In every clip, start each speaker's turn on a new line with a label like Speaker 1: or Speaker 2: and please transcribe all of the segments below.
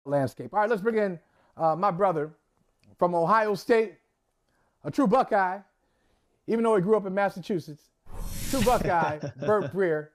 Speaker 1: landscape. All right, let's bring in my brother from Ohio State, a true Buckeye, even though he grew up in Massachusetts. True Buckeye, Bert Breer.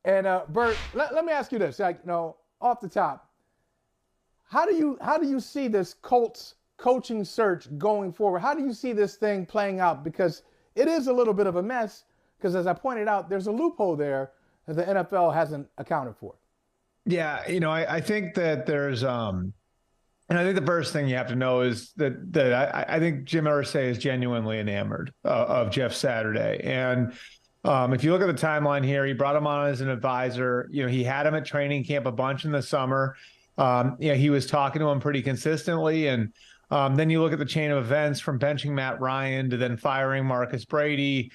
Speaker 1: And Bert, let me ask you this, off the top, how do you see this Colts coaching search going forward? How do you see this thing playing out? Because it is a little bit of a mess. Because as I pointed out, there's a loophole there that the NFL hasn't accounted for.
Speaker 2: Yeah, I think that there's and I think the first thing you have to know is that I think Jim Irsay is genuinely enamored of Jeff Saturday. And if you look at the timeline here, he brought him on as an advisor. He had him at training camp a bunch in the summer. He was talking to him pretty consistently. And then you look at the chain of events from benching Matt Ryan to then firing Marcus Brady.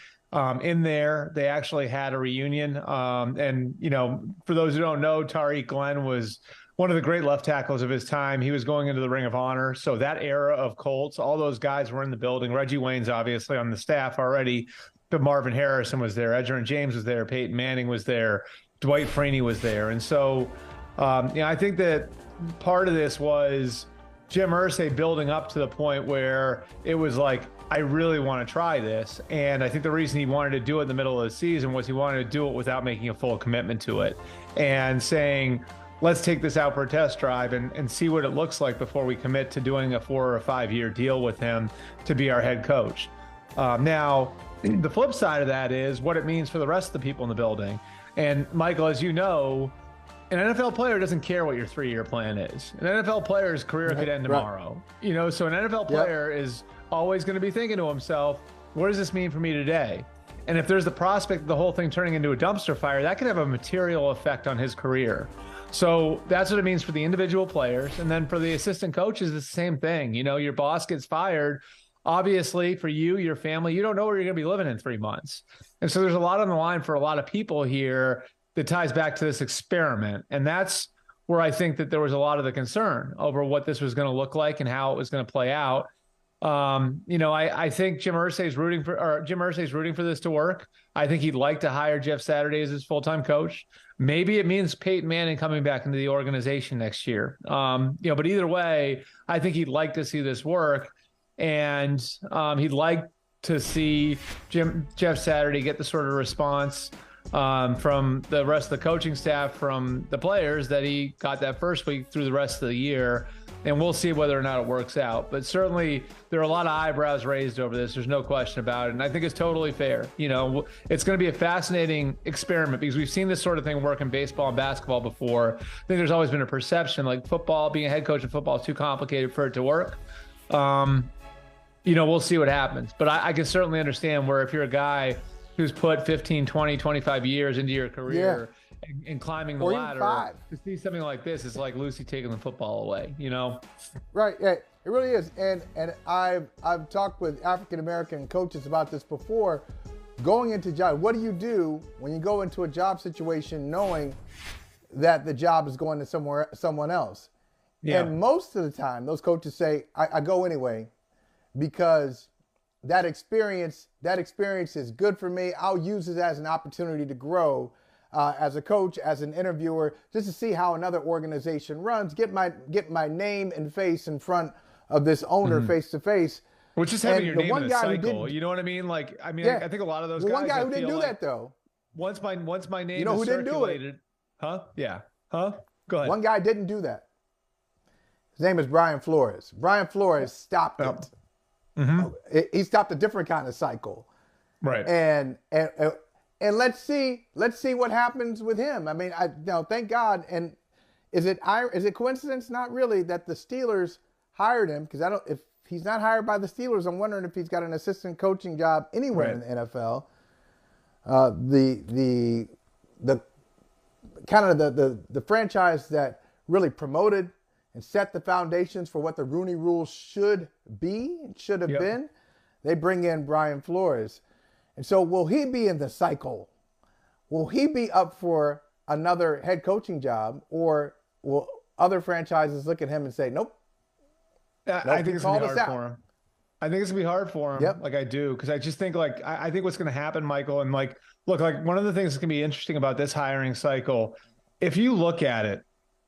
Speaker 2: In there, they actually had a reunion. And for those who don't know, Tariq Glenn was one of the great left tackles of his time. He was going into the Ring of Honor. So that era of Colts, all those guys were in the building. Reggie Wayne's obviously on the staff already, but Marvin Harrison was there. Edgerrin James was there. Peyton Manning was there. Dwight Freeney was there. And so, I think that part of this was Jim Irsay building up to the point where it was like, I really want to try this. And I think the reason he wanted to do it in the middle of the season was he wanted to do it without making a full commitment to it and saying, let's take this out for a test drive and see what it looks like before we commit to doing a 4 or 5 year deal with him to be our head coach. Now, the flip side of that is what it means for the rest of the people in the building. And Michael, as you know, an NFL player doesn't care what your 3-year plan is. An NFL player's career could end tomorrow. So an NFL player is always going to be thinking to himself, what does this mean for me today? And if there's the prospect of the whole thing turning into a dumpster fire, that could have a material effect on his career. So that's what it means for the individual players. And then for the assistant coaches, it's the same thing. Your boss gets fired. Obviously, for you, your family, you don't know where you're going to be living in 3 months. And so there's a lot on the line for a lot of people here that ties back to this experiment. And that's where I think that there was a lot of the concern over what this was going to look like and how it was going to play out. I think Jim Irsay's rooting for this to work. I think he'd like to hire Jeff Saturday as his full-time coach. Maybe it means Peyton Manning coming back into the organization next year. But either way, I think he'd like to see this work, and he'd like to see Jeff Saturday get the sort of response from the rest of the coaching staff, from the players that he got that first week through the rest of the year. And we'll see whether or not it works out. But certainly there are a lot of eyebrows raised over this. There's no question about it. And I think it's totally fair. It's going to be a fascinating experiment because we've seen this sort of thing work in baseball and basketball before. I think there's always been a perception like football, being a head coach in football is too complicated for it to work. We'll see what happens. But I can certainly understand where if you're a guy who's put 15, 20, 25 years into your career and climbing the ladder, to see something like this is like Lucy taking the football away,
Speaker 1: Right. Yeah, it really is. And I've talked with African-American coaches about this before. Going into job, what do you do when you go into a job situation knowing that the job is going to someone else? Yeah. And most of the time, those coaches say, I go anyway because that experience is good for me. I'll use it as an opportunity to grow as a coach, as an interviewer, just to see how another organization runs, get my name and face in front of this owner face to face.
Speaker 2: Which is having your name in a cycle. You know what I mean? I think a lot of those guys.
Speaker 1: One guy who didn't do that though.
Speaker 2: Once my name
Speaker 1: you know
Speaker 2: is
Speaker 1: who
Speaker 2: circulated.
Speaker 1: Didn't do it?
Speaker 2: Huh? Yeah. Huh? Go ahead.
Speaker 1: One guy didn't do that. His name is Brian Flores. Brian Flores stopped it. Mm-hmm. He stopped a different kind of cycle.
Speaker 2: Right.
Speaker 1: And let's see what happens with him. I mean, thank God. And is it coincidence? Not really, that the Steelers hired him, because if he's not hired by the Steelers, I'm wondering if he's got an assistant coaching job anywhere in the NFL. The kind of the franchise that really promoted and set the foundations for what the Rooney Rule should be and should have been, they bring in Brian Flores. And so will he be in the cycle? Will he be up for another head coaching job, or will other franchises look at him and say, nope?
Speaker 2: I think it's going to be hard for him. I think it's going to be hard for him.
Speaker 1: Yep.
Speaker 2: Like I do. Because I just think I think what's going to happen, Michael, and look, one of the things that's going to be interesting about this hiring cycle, if you look at it,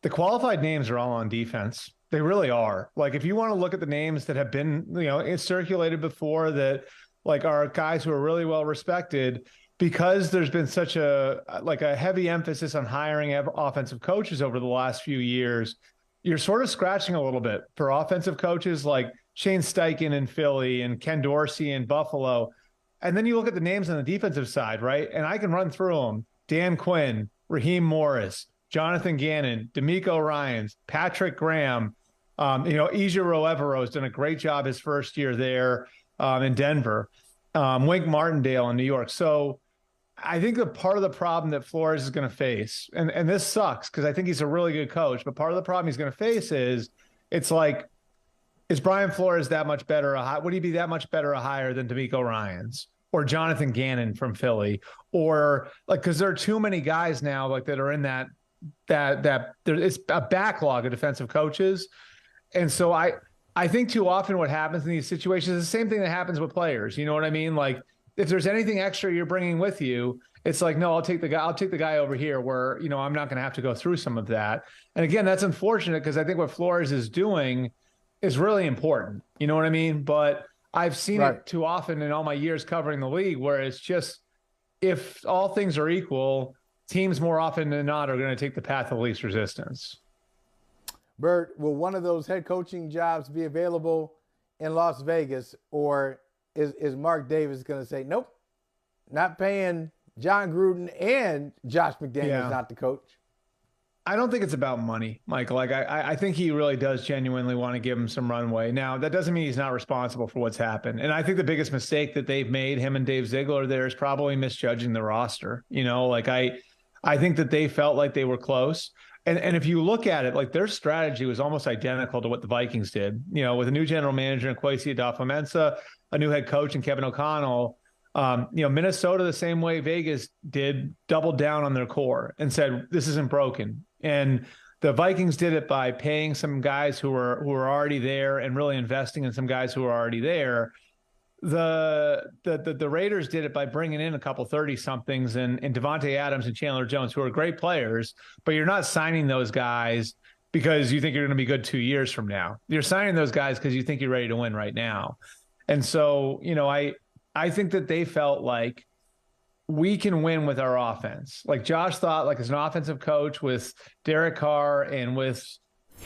Speaker 2: the qualified names are all on defense. They really are. Like, if you want to look at the names that have been, it's circulated before that, like, are guys who are really well respected, because there's been such a heavy emphasis on hiring offensive coaches over the last few years, you're sort of scratching a little bit for offensive coaches like Shane Steichen in Philly and Ken Dorsey in Buffalo. And then you look at the names on the defensive side, right? And I can run through them. Dan Quinn, Raheem Morris, Jonathan Gannon, D'Amico Ryans, Patrick Graham, Ija Roevero has done a great job his first year there in Denver, Wink Martindale in New York. So I think that part of the problem that Flores is going to face, and this sucks because I think he's a really good coach, but part of the problem he's going to face is, it's like, is Brian Flores that much better? Would he be that much better a hire than D'Amico Ryans or Jonathan Gannon from Philly? Or like, because there are too many guys now like that are in that it's a backlog of defensive coaches. And so I think too often what happens in these situations is the same thing that happens with players. You know what I mean? Like, if there's anything extra you're bringing with you, it's like, no, I'll take the guy over here where, I'm not going to have to go through some of that. And again, that's unfortunate because I think what Flores is doing is really important. You know what I mean? But I've seen it too often in all my years covering the league where it's just, if all things are equal, teams more often than not are going to take the path of least resistance.
Speaker 1: Bert, will one of those head coaching jobs be available in Las Vegas, or is Mark Davis going to say, nope, not paying John Gruden and Josh McDaniels not the coach?
Speaker 2: I don't think it's about money, Michael. Like, I think he really does genuinely want to give him some runway. Now, that doesn't mean he's not responsible for what's happened. And I think the biggest mistake that they've made, him and Dave Ziegler, there, is probably misjudging the roster. I think that they felt like they were close. And if you look at it, like, their strategy was almost identical to what the Vikings did, with a new general manager in Kwesi Adofo-Mensah, a new head coach in Kevin O'Connell. Minnesota, the same way Vegas did, doubled down on their core and said, this isn't broken. And the Vikings did it by paying some guys who were already there and really investing in some guys who were already there. The Raiders did it by bringing in a couple 30-somethings and Devontae Adams and Chandler Jones, who are great players, but you're not signing those guys because you think you're going to be good 2 years from now. You're signing those guys because you think you're ready to win right now. And so, I think that they felt like, we can win with our offense. Like, Josh thought, like, as an offensive coach with Derek Carr and with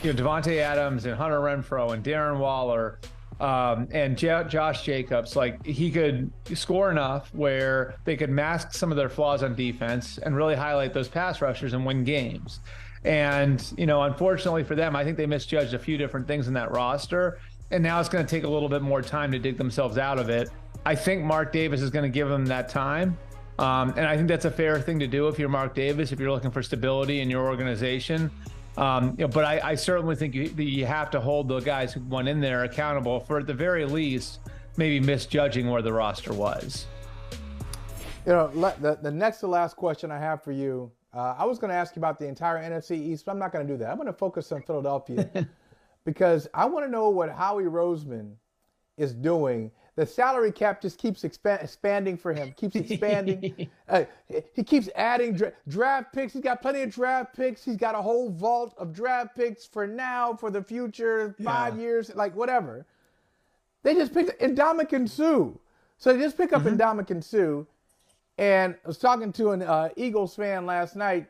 Speaker 2: Devontae Adams and Hunter Renfrow and Darren Waller and Josh Jacobs, like, he could score enough where they could mask some of their flaws on defense and really highlight those pass rushers and win games. And, unfortunately for them, I think they misjudged a few different things in that roster. And now it's going to take a little bit more time to dig themselves out of it. I think Mark Davis is going to give them that time. And I think that's a fair thing to do if you're Mark Davis, if you're looking for stability in your organization. But I certainly think you have to hold the guys who went in there accountable for, at the very least, maybe misjudging where the roster was.
Speaker 1: The next to last question I have for you, I was going to ask you about the entire NFC East, but I'm not going to do that. I'm going to focus on Philadelphia because I want to know what Howie Roseman is doing. The salary cap just keeps expanding for him, keeps expanding. He keeps adding draft picks. He's got plenty of draft picks. He's got a whole vault of draft picks for now, for the future, 5 years, like whatever. They just picked Ndamukong Suh. So they just pick up Ndamukong Suh. And I was talking to an Eagles fan last night,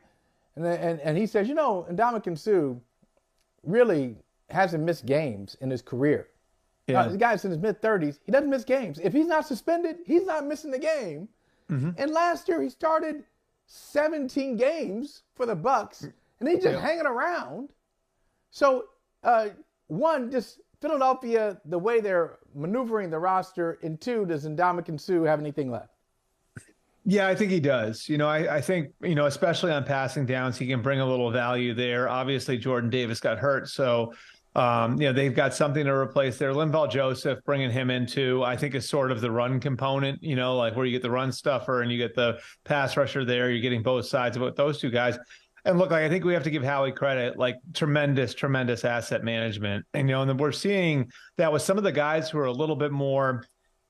Speaker 1: and he says, Ndamukong Suh really hasn't missed games in his career. Yeah. The guy's in his mid-30s. He doesn't miss games. If he's not suspended, he's not missing the game. And last year he started 17 games for the Bucks, and he's just hanging around. So, one, just Philadelphia, the way they're maneuvering the roster, and two, does Ndamukong Suh have anything left?
Speaker 2: Yeah, I think he does. I think, especially on passing downs, he can bring a little value there. Obviously, Jordan Davis got hurt, so they've got something to replace there. Linval Joseph, bringing him into, I think, is sort of the run component, like where you get the run stuffer and you get the pass rusher there. You're getting both sides of those two guys. And look, I think we have to give Howie credit, like tremendous asset management. And, and we're seeing that with some of the guys who are a little bit more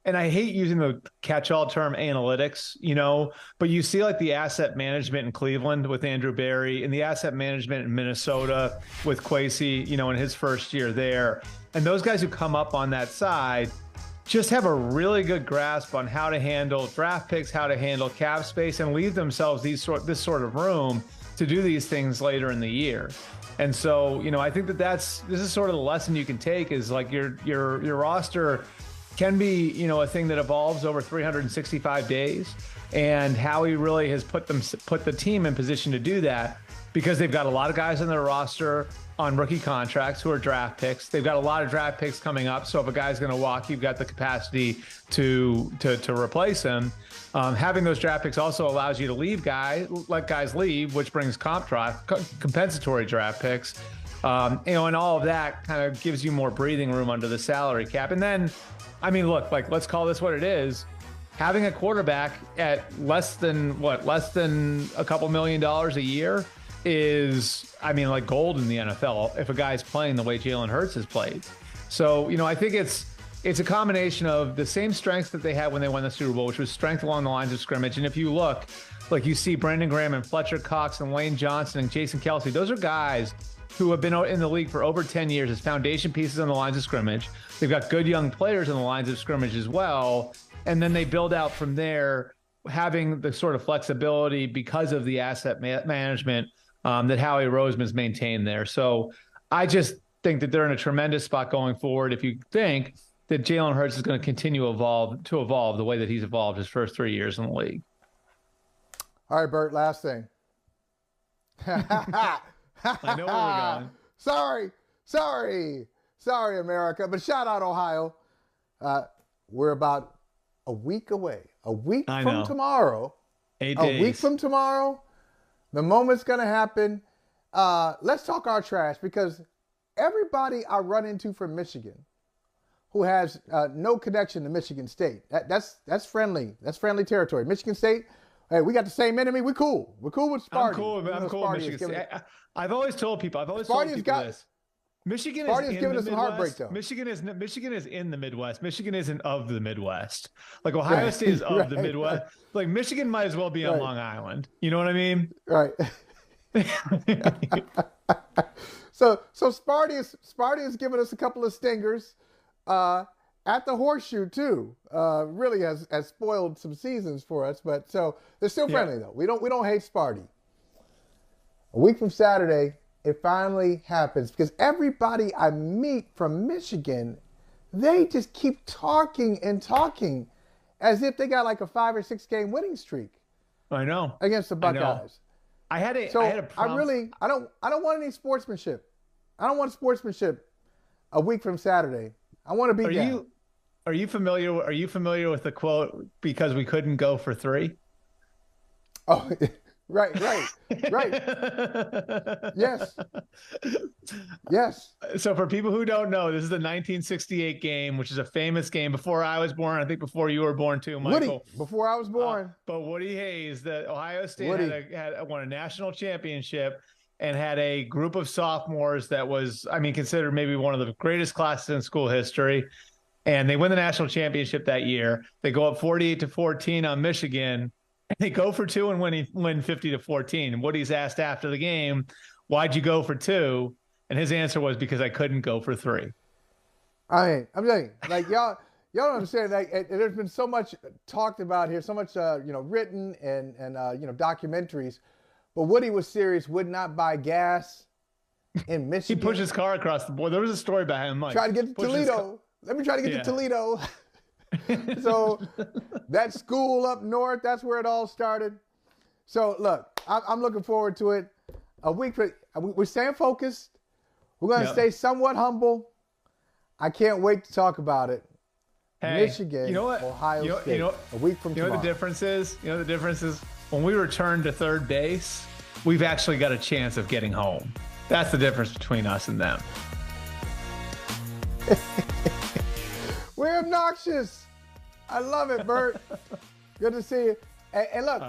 Speaker 2: and I hate using the catch-all term analytics, but you see like the asset management in Cleveland with Andrew Berry and the asset management in Minnesota with Kwesi, in his first year there. And those guys who come up on that side just have a really good grasp on how to handle draft picks, how to handle cap space, and leave themselves this sort of room to do these things later in the year. And so, I think this is sort of the lesson you can take is like your roster can be, a thing that evolves over 365 days, and Howie really has put the team in position to do that because they've got a lot of guys on their roster on rookie contracts who are draft picks. They've got a lot of draft picks coming up. So if a guy's going to walk, you've got the capacity to replace him. Having those draft picks also allows you to let guys leave, which brings compensatory draft picks. And all of that kind of gives you more breathing room under the salary cap. And then, look, let's call this what it is. Having a quarterback at less than a couple $1 million a year is, like gold in the NFL if a guy's playing the way Jalen Hurts has played. So, I think it's a combination of the same strengths that they had when they won the Super Bowl, which was strength along the lines of scrimmage. And if you look, like you see Brandon Graham and Fletcher Cox and Lane Johnson and Jason Kelsey, those are guys who have been in the league for over 10 years as foundation pieces on the lines of scrimmage. They've got good young players on the lines of scrimmage as well. And then they build out from there, having the sort of flexibility because of the asset management that Howie Roseman's maintained there. So I just think that they're in a tremendous spot going forward. If you think that Jalen Hurts is going to continue to evolve the way that he's evolved his first 3 years in the league.
Speaker 1: All right, Bert, last thing.
Speaker 2: I know where we're going. Sorry, America. But shout out, Ohio.
Speaker 1: We're about a week away. From tomorrow.
Speaker 2: 8 days.
Speaker 1: A week from tomorrow. The moment's going to happen. Let's talk our trash, because everybody I run into from Michigan who has no connection to Michigan State, that's friendly. That's friendly territory. Michigan State, hey, we got the same enemy. We're cool. We're cool with Sparty.
Speaker 2: I'm cool with Michigan State. I've always told people this. Michigan
Speaker 1: is giving us some heartbreak, though.
Speaker 2: Michigan is in the Midwest. Michigan isn't of the Midwest. Like Ohio State is of the Midwest. Like Michigan might as well be on Long Island. You know what I mean?
Speaker 1: Right. So Sparty is giving us a couple of stingers at the Horseshoe too. Really has spoiled some seasons for us, but so they're still friendly though. We don't hate Sparty. A week from Saturday, it finally happens, because everybody I meet from Michigan, they just keep talking as if they got like a 5 or 6 game winning streak.
Speaker 2: I know.
Speaker 1: Against the Buckeyes.
Speaker 2: I don't
Speaker 1: want any sportsmanship. I don't want sportsmanship a week from Saturday. I want to beat down.
Speaker 2: Are you familiar with the quote, because we couldn't go for 3?
Speaker 1: Oh, right. Yes.
Speaker 2: So for people who don't know, this is the 1968 game, which is a famous game before I was born. I think before you were born too, Michael.
Speaker 1: Woody, before I was born.
Speaker 2: But Woody Hayes, the Ohio State had won a national championship and had a group of sophomores that was, considered maybe one of the greatest classes in school history. And they win the national championship that year. They go up 48-14 on Michigan. They go for 2 and win 50-14. And Woody's asked after the game, "Why'd you go for 2?" And his answer was, "Because I couldn't go for 3."
Speaker 1: I'm saying, like y'all don't understand. Like there's been so much talked about here, so much written and documentaries. But Woody was serious. Would not buy gas in Michigan.
Speaker 2: He pushed his car across the board. There was a story behind him, Mike.
Speaker 1: Try to get to Toledo. Let me try to get to Toledo. So that school up north, that's where it all started. So look, I'm looking forward to it. A week, we're staying focused. We're going to stay somewhat humble. I can't wait to talk about it.
Speaker 2: Hey,
Speaker 1: Michigan,
Speaker 2: you know what?
Speaker 1: Ohio State, a week from tomorrow.
Speaker 2: You know the difference is when we return to third base, we've actually got a chance of getting home. That's the difference between us and them.
Speaker 1: We're obnoxious. I love it, Bert. Good to see you. And look,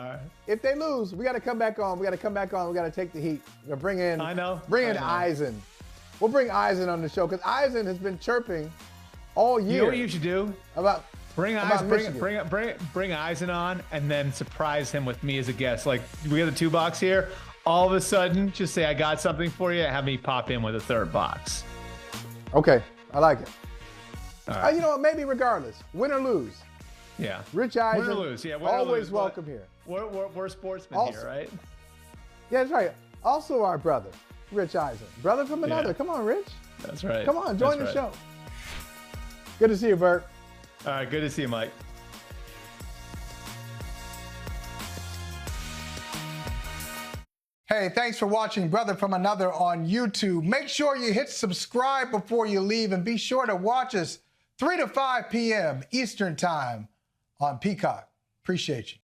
Speaker 1: if they lose, we got to come back on. We got to take the heat. We're going to bring in Eisen. We'll bring Eisen on the show, because Eisen has been chirping all year.
Speaker 2: You know what you should do? Bring Eisen on, and then surprise him with me as a guest. Like, we got the 2 box here. All of a sudden, just say I got something for you. Have me pop in with a 3rd box.
Speaker 1: Okay, I like it.
Speaker 2: All right.
Speaker 1: You know what? Maybe regardless, win or lose.
Speaker 2: Yeah.
Speaker 1: Rich Eisen,
Speaker 2: win or lose. Yeah,
Speaker 1: always welcome here.
Speaker 2: We're sportsmen here, right?
Speaker 1: Yeah, that's right. Also, our brother, Rich Eisen, brother from another.
Speaker 2: Yeah.
Speaker 1: Come on, Rich.
Speaker 2: That's right.
Speaker 1: Come on, join the show. Good to see you, Bert.
Speaker 2: All right, good to see you, Mike.
Speaker 1: Hey, thanks for watching Brother from Another on YouTube. Make sure you hit subscribe before you leave, and be sure to watch us 3 to 5 p.m. Eastern Time on Peacock. Appreciate you.